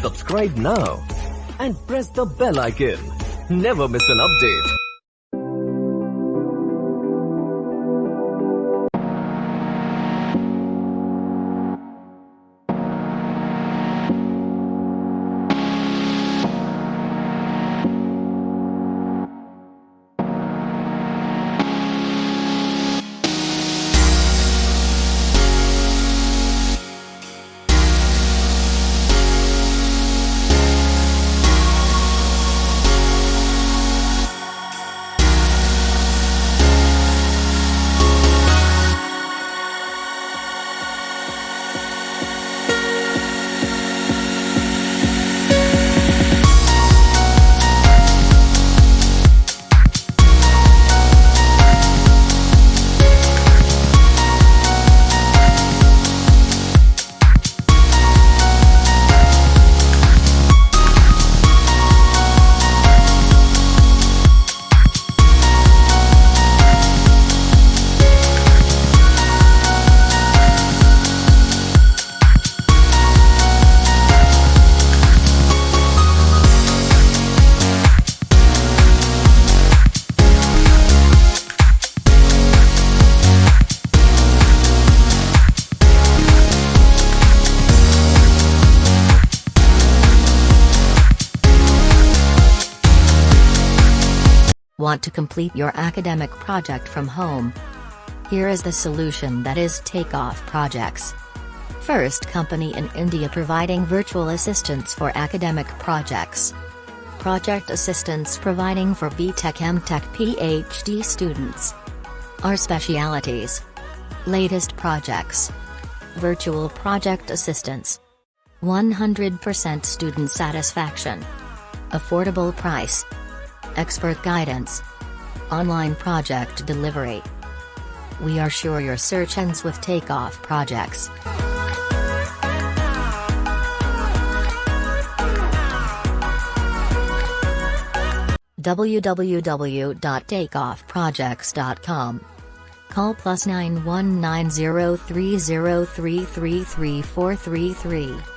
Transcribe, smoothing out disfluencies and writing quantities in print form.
Subscribe now and press the bell icon. Never miss an update. Want to complete your academic project from home? Here is the solution, that is Takeoff Projects. First company in India providing virtual assistance for academic projects. Project assistance providing for BTech, MTech, PhD students. Our specialities: latest projects, virtual project assistance, 100% student satisfaction, affordable price, expert guidance, online project delivery. We are sure your search ends with Takeoff Projects. www.takeoffprojects.com. Call +91903033333433.